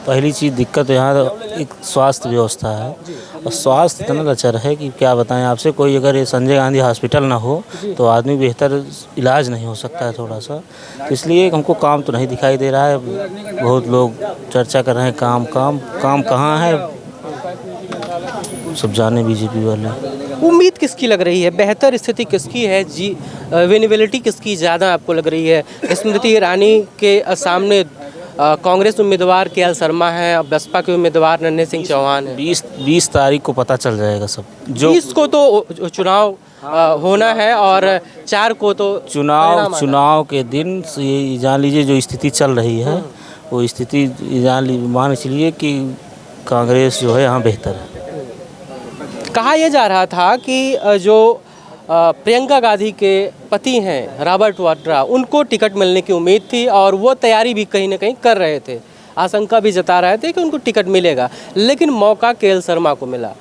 पहली चीज़ दिक्कत यहाँ एक स्वास्थ्य व्यवस्था है, और स्वास्थ्य इतना लचर है कि क्या बताएं आपसे। कोई अगर ये संजय गांधी हॉस्पिटल ना हो तो आदमी बेहतर इलाज नहीं हो सकता है थोड़ा सा। तो इसलिए हमको काम तो नहीं दिखाई दे रहा है। बहुत लोग चर्चा कर रहे हैं काम काम काम कहाँ है, सब जाने बीजेपी वाले। उम्मीद किसकी लग रही है, बेहतर स्थिति किसकी है, विनेबिलिटी किसकी ज़्यादा आपको लग रही है? स्मृति ईरानी के सामने कांग्रेस उम्मीदवार केएल शर्मा है और बसपा के उम्मीदवार नन्हे सिंह चौहान है। 20 तारीख को पता चल जाएगा सब। जो 20 को तो चुनाव होना है और 4 को तो चुनाव के दिन ये जान लीजिए जो स्थिति चल रही है वो स्थिति मान चलिए कि कांग्रेस जो है यहाँ बेहतर है। कहा यह जा रहा था कि जो प्रियंका गांधी के पति हैं रॉबर्ट वाड्रा, उनको टिकट मिलने की उम्मीद थी और वो तैयारी भी कहीं ना कहीं कर रहे थे, आशंका भी जता रहे थे कि उनको टिकट मिलेगा, लेकिन मौका केएल शर्मा को मिला।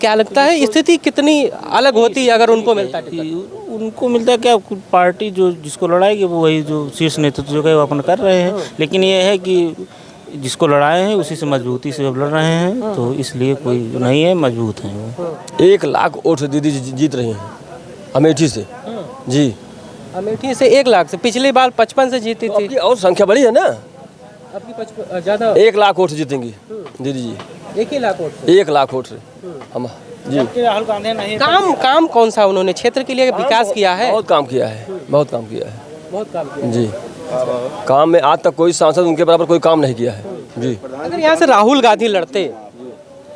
क्या लगता है स्थिति कितनी अलग होती है अगर उनको मिलता टिकट? उनको मिलता क्या, पार्टी जो जिसको लड़ाएगी वो वही जो शीर्ष नेतृत्व जो है वो अपन कर रहे हैं, लेकिन ये है कि जिसको लड़ाए हैं उसी से मजबूती से लड़ रहे हैं, तो इसलिए कोई नहीं है, मजबूत हैं वो। 1 लाख वोट से दीदी जीत रही हैं अमेठी से। जी, अमेठी से 1 लाख से, पिछली बार 55 से जीती थी। और संख्या बड़ी है ना, अभी 55 ज़्यादा 1 लाख वोट से जीतेंगी दीदी जी। 1 ही लाख वोट से 1 लाख वोट से हम जी। राहुल गांधी नहीं काम कौन सा उन्होंने क्षेत्र के लिए विकास किया है? बहुत काम किया है, बहुत काम किया है, बहुत काम किया जी। काम में आज तक कोई सांसद उनके बराबर कोई काम नहीं किया है जी। अगर यहाँ से राहुल गांधी लड़ते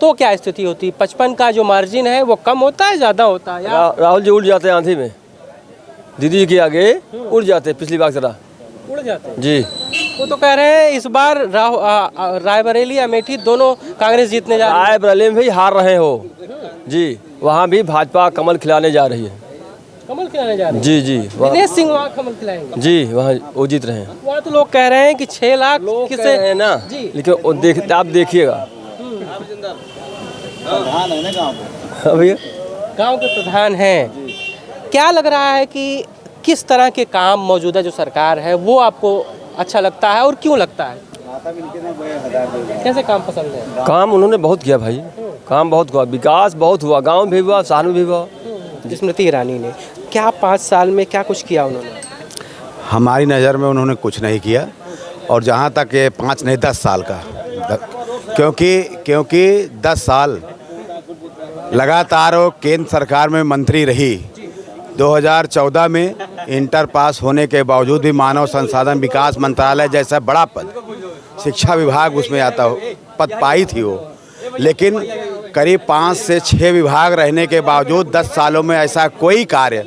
तो क्या स्थिति होती? 55 का जो मार्जिन है वो कम होता है, ज़्यादा होता है? राहुल जी उड़ जाते हैं आंधी में, दीदी जी के आगे उड़ जाते, पिछली बार जरा उड़ जाते जी। वो तो कह रहे हैं इस बार रायबरेली अमेठी दोनों कांग्रेस जीतने जा रही है। रायबरेली में भी हार रहे हो जी, वहाँ भी भाजपा कमल खिलाने जा रही है। कमल खिलाने जा रहे हैं जी जी, दिनेश सिंह वहाँ कमल खिलाएंगे जी, वहाँ वो जीत रहे हैं। वहाँ तो लोग कह रहे हैं कि 6 लाख किसे है ना जी, लेकिन आप देखिएगा भैया गांव के प्रधान हैं। क्या लग रहा है कि किस तरह के काम मौजूदा जो सरकार है वो आपको अच्छा लगता है और क्यों लगता है? कैसे काम पसंद है? काम उन्होंने बहुत किया भाई, काम बहुत हुआ, विकास बहुत हुआ, गांव भी हुआ, शहर में भी हुआ। स्मृति ईरानी ने क्या 5 साल में क्या कुछ किया उन्होंने? हमारी नज़र में उन्होंने कुछ नहीं किया, और जहाँ तक ये 5 नहीं 10 साल का, क्योंकि 10 साल लगातार वो केंद्र सरकार में मंत्री रही। 2014 में इंटर पास होने के बावजूद भी मानव संसाधन विकास मंत्रालय जैसा बड़ा पद, शिक्षा विभाग उसमें आता हो पद पाई थी वो, लेकिन करीब 5 से 6 विभाग रहने के बावजूद 10 सालों में ऐसा कोई कार्य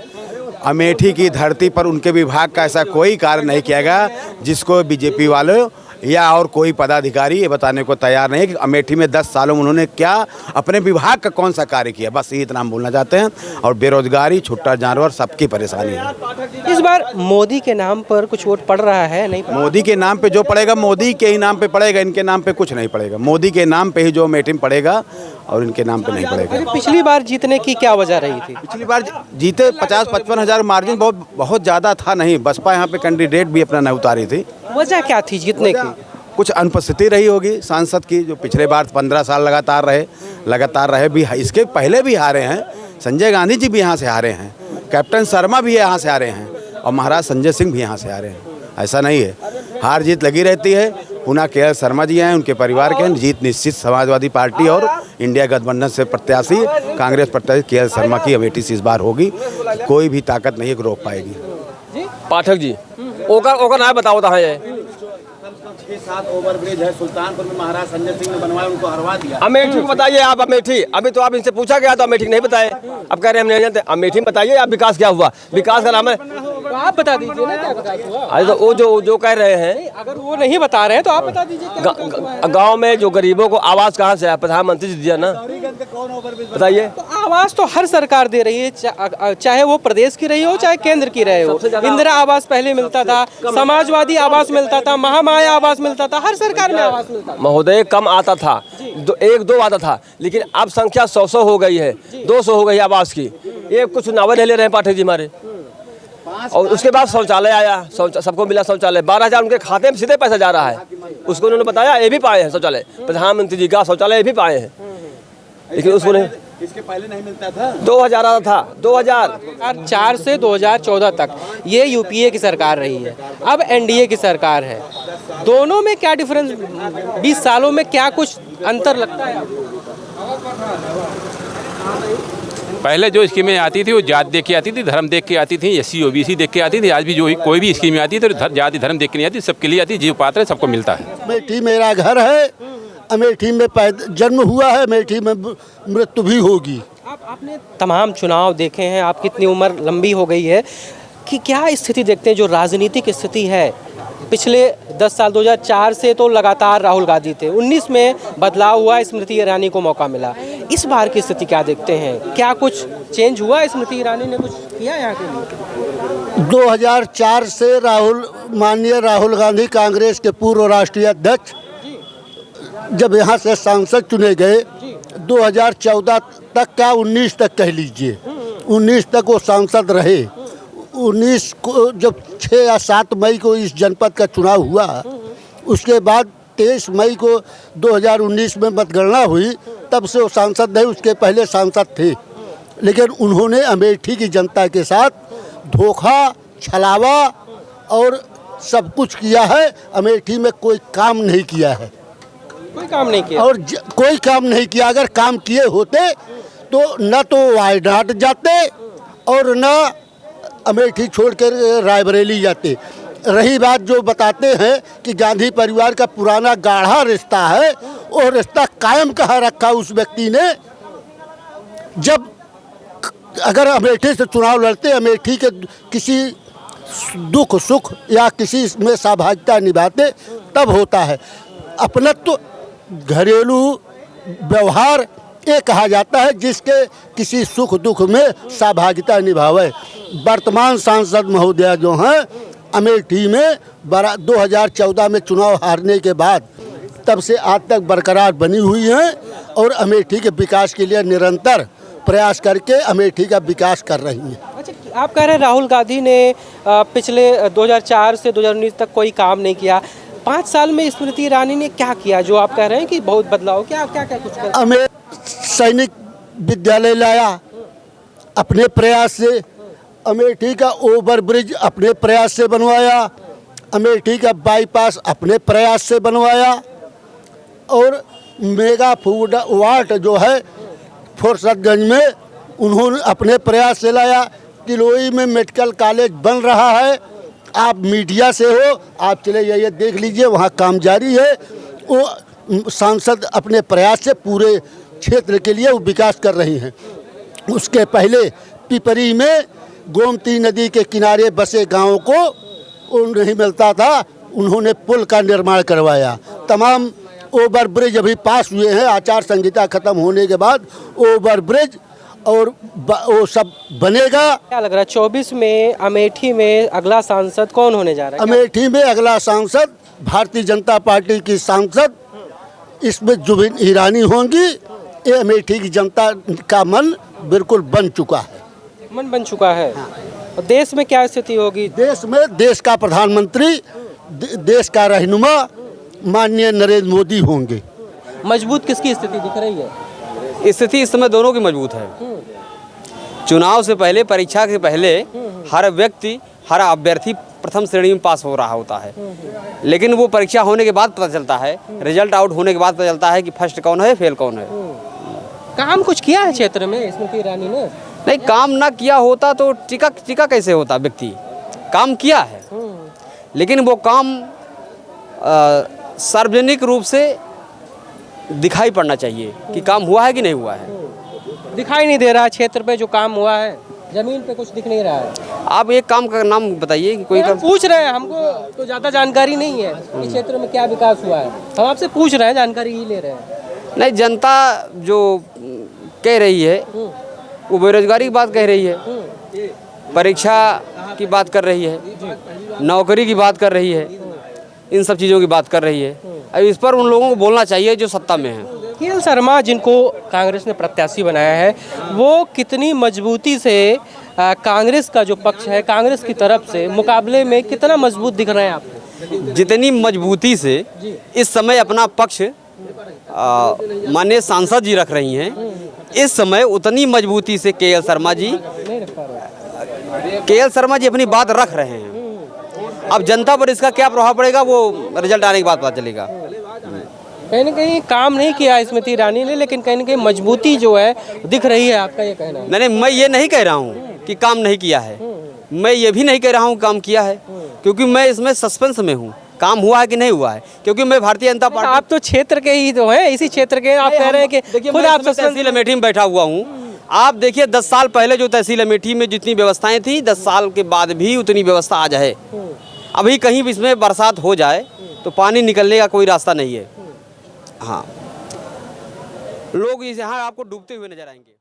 अमेठी की धरती पर उनके विभाग का ऐसा कोई कार्य नहीं किया गया जिसको बीजेपी वालों या और कोई पदाधिकारी ये बताने को तैयार नहीं कि अमेठी में 10 सालों में उन्होंने क्या अपने विभाग का कौन सा कार्य किया। बस ये इतना हम बोलना चाहते हैं। और बेरोजगारी, छुट्टा जानवर, सबकी परेशानी है। इस बार मोदी के नाम पर कुछ वोट पड़ रहा है? नहीं मोदी के नाम पे जो पड़ेगा मोदी के ही नाम पे पड़ेगा, इनके नाम पे कुछ नहीं पड़ेगा। मोदी के नाम पे ही जो अमेठी में पड़ेगा और इनके नाम पे नहीं पड़ेगा। पिछली बार जीतने की क्या वजह रही थी? पिछली बार जीते 50-55 हज़ार मार्जिन बहुत ज़्यादा था नहीं। बसपा यहाँ पे कैंडिडेट भी अपना नहीं उतारी थी। वजह क्या थी जीतने की? कुछ अनुपस्थिति रही होगी सांसद की, जो पिछले बार 15 साल लगातार रहे भी, इसके पहले भी हारे हैं। संजय गांधी जी भी यहाँ से हारे हैं, कैप्टन शर्मा भी यहाँ से हारे हैं, और महाराज संजय सिंह भी यहाँ से हारे हैं। ऐसा नहीं है, हार जीत लगी रहती है। पुनः केएल शर्मा जी हैं, उनके परिवार के जीत निश्चित समाजवादी पार्टी और इंडिया गठबंधन से प्रत्याशी कांग्रेस प्रत्याशी केएल शर्मा की अमेठी से इस बार होगी। कोई भी ताकत नहीं है रोक पाएगी। पाठक जी ओकर नाम बताओ कहाँ है? 6-7 ओवरब्रिज है सुल्तानपुर में, महाराज संजय सिंह ने बनवाया, उनको हरवा दिया। अमेठी को बताइए आप। अमेठी अभी तो आप इनसे पूछा गया तो अमेठी नहीं बताए, अब कह रहे हम नहीं जानते। अमेठी में बताइए आप विकास क्या हुआ, विकास का नाम है तो आप बता दीजिए ना क्या विकास हुआ। अरे तो वो जो कह रहे हैं, अगर वो नहीं बता रहे हैं तो आप बता दीजिए। गांव में जो गरीबों को आवास कहाँ से आया? प्रधानमंत्री जी दिया ना, बताइए। तो आवास तो हर सरकार दे रही है, चाहे वो प्रदेश की रही हो चाहे केंद्र की रहे हो। इंदिरा आवास पहले मिलता था, समाजवादी आवास मिलता था, महामाया आवास मिलता था, हर सरकार में आवास मिलता था। महोदय कम आता था, 1-2 आता था, लेकिन अब संख्या 100 हो गई है, 200 हो गई आवास की। ये कुछ चुनाव ले रहे हैं पाठक जी हमारे। और उसके बाद शौचालय आया, सबको मिला शौचालय, 12,000 उनके खाते में सीधे पैसा जा रहा है। उसको उन्होंने बताया ये भी पाए हैं शौचालय, प्रधानमंत्री जी का शौचालय ये भी पाए हैं, लेकिन उसको नहीं, इसके पहले नहीं मिलता था। 2000 आता था, 2004 से 2014 तक ये यूपीए की सरकार रही है, अब एनडीए की सरकार है। दोनों में क्या डिफरेंस, 20 सालों में क्या कुछ अंतर लगता है? पहले जो स्कीमें आती थी वो जात देख के आती थी, धर्म देख के आती थी, एससी ओबीसी देख के आती थी। आज भी जो कोई भी स्कीमें आती थी तो जाति धर्म देख के नहीं आती, सबके लिए आती, जीव पात्र है, सबको मिलता है। अमेठी मेरा घर है, अमेठी में जन्म हुआ है, अमेठी में मृत्यु भी होगी। आपने तमाम चुनाव देखे हैं, आप कितनी उम्र लंबी हो गई है कि क्या स्थिति देखते हैं जो राजनीतिक स्थिति है पिछले 10 साल, 2004 से तो लगातार राहुल गांधी थे, 19 में बदलाव हुआ, स्मृति ईरानी को मौका मिला। इस बार की स्थिति क्या देखते हैं, क्या कुछ चेंज हुआ? स्मृति ईरानी ने कुछ किया यहाँ के लिए? 2004 से माननीय राहुल गांधी कांग्रेस के पूर्व राष्ट्रीय अध्यक्ष जब यहाँ से सांसद चुने गए, 2014 तक क्या 19 तक कह लीजिए, 19 तक वो सांसद रहे। 19 को जब 6 या 7 मई को इस जनपद का चुनाव हुआ, उसके बाद 23 मई को 2019 में मतगणना हुई, तब से वो सांसद नहीं, उसके पहले सांसद थे। लेकिन उन्होंने अमेठी की जनता के साथ धोखा, छलावा और सब कुछ किया है। अमेठी में कोई काम नहीं किया है, कोई काम नहीं किया और कोई काम नहीं किया। अगर काम किए होते तो न तो वायनाड जाते और न अमेठी छोड़कर रायबरेली जाते। रही बात जो बताते हैं कि गांधी परिवार का पुराना गाढ़ा रिश्ता है, वो रिश्ता कायम कहाँ रखा उस व्यक्ति ने? जब अगर अमेठी से चुनाव लड़ते, अमेठी के किसी दुख सुख या किसी में सहभागिता निभाते, तब होता है। अपनत्व, घरेलू व्यवहार ये कहा जाता है जिसके किसी सुख दुख में सहभागिता निभावे। वर्तमान सांसद महोदया जो हैं अमेठी में 2014 में चुनाव हारने के बाद तब से आज तक बरकरार बनी हुई हैं और अमेठी के विकास के लिए निरंतर प्रयास करके अमेठी का विकास कर रही हैं। अच्छा, आप कह रहे हैं राहुल गांधी ने पिछले 2004 से 2019 तक कोई काम नहीं किया, 5 साल में स्मृति ईरानी ने क्या किया जो आप कह रहे हैं कि बहुत बदलाव? क्या क्या क्या कुछ कर? सैनिक विद्यालय लाया अपने प्रयास से, अमेठी का ओवर ब्रिज अपने प्रयास से बनवाया, अमेठी का बाईपास अपने प्रयास से बनवाया, और मेगा फूड वार्ड जो है फुर्सतगंज में उन्होंने अपने प्रयास से लाया। तिलोई में मेडिकल कॉलेज बन रहा है, आप मीडिया से हो, आप चले जाइए देख लीजिए, वहाँ काम जारी है। वो सांसद अपने प्रयास से पूरे क्षेत्र के लिए वो विकास कर रही हैं। उसके पहले पिपरी में गोमती नदी के किनारे बसे गांवों को वो नहीं मिलता था, उन्होंने पुल का निर्माण करवाया। तमाम ओवर ब्रिज अभी पास हुए हैं, आचार संहिता खत्म होने के बाद ओवर ब्रिज और वो सब बनेगा। क्या लग रहा है 24 में अमेठी में अगला सांसद कौन होने जा रहा है? अमेठी में अगला सांसद भारतीय जनता पार्टी की सांसद इसमें जुबिन ईरानी होंगी। ये अमेठी की जनता का मन बिल्कुल बन चुका है, मन बन चुका है। और देश में क्या स्थिति होगी? देश में देश का प्रधानमंत्री, देश का रहनुमा माननीय नरेंद्र मोदी होंगे। मजबूत किसकी स्थिति दिख रही है? स्थिति इस समय दोनों की मजबूत है। चुनाव से पहले, परीक्षा के पहले हर व्यक्ति, हर अभ्यर्थी प्रथम श्रेणी में पास हो रहा होता है, लेकिन वो परीक्षा होने के बाद पता चलता है, रिजल्ट आउट होने के बाद पता चलता है कि फर्स्ट कौन है, फेल कौन है। काम कुछ किया है क्षेत्र में स्मृति ईरानी ने? नहीं, काम ना किया होता तो टीका कैसे होता? व्यक्ति काम किया है, लेकिन वो काम सार्वजनिक रूप से दिखाई पड़ना चाहिए कि काम हुआ है कि नहीं हुआ है। दिखाई नहीं दे रहा क्षेत्र पे जो काम हुआ है, जमीन पे कुछ दिख नहीं रहा है। आप एक काम का नाम बताइए कि कोई काम। पूछ रहे हैं, हमको तो ज़्यादा जानकारी नहीं है इस क्षेत्र में क्या विकास हुआ है, हम आपसे पूछ रहे हैं, जानकारी ही ले रहे हैं। नहीं, जनता जो कह रही है वो बेरोजगारी की बात कह रही है, परीक्षा की बात कर रही है, नौकरी की बात कर रही है, इन सब चीज़ों की बात कर रही है। अब इस पर उन लोगों को बोलना चाहिए जो सत्ता में हैं। KL शर्मा जिनको कांग्रेस ने प्रत्याशी बनाया है, वो कितनी मजबूती से कांग्रेस का जो पक्ष है, कांग्रेस की तरफ से मुकाबले में कितना मजबूत दिख रहे हैं आपको? जितनी मजबूती से इस समय अपना पक्ष माननीय सांसद जी रख रही हैं, इस समय उतनी मजबूती से केएल शर्मा जी अपनी बात रख रहे हैं। अब जनता पर इसका क्या प्रभाव पड़ेगा वो रिजल्ट आने के बाद पता चलेगा। कहीं ना कहीं काम नहीं किया स्मृति ईरानी ने, लेकिन कहीं ना कहीं मजबूती जो है दिख रही है, आपका ये कहना है? नहीं, मैं ये नहीं कह रहा हूँ कि काम नहीं किया है, मैं ये भी नहीं कह रहा हूँ काम किया है, क्योंकि मैं इसमें सस्पेंस में हूँ, काम हुआ है कि नहीं हुआ है, क्योंकि मैं भारतीय जनता पार्टी। आप तो क्षेत्र के ही तो हैं, इसी क्षेत्र के आप कह रहे हैं कि खुद आप तहसील अमेठी में बैठा हुआ हूँ। आप देखिए 10 साल पहले जो तहसील अमेठी में जितनी व्यवस्थाएं थी, 10 साल के बाद भी उतनी व्यवस्था आज है। अभी कहीं भी इसमें बरसात हो जाए तो पानी निकलने का कोई रास्ता नहीं है। हाँ, लोग यहाँ आपको डूबते हुए नजर आएंगे।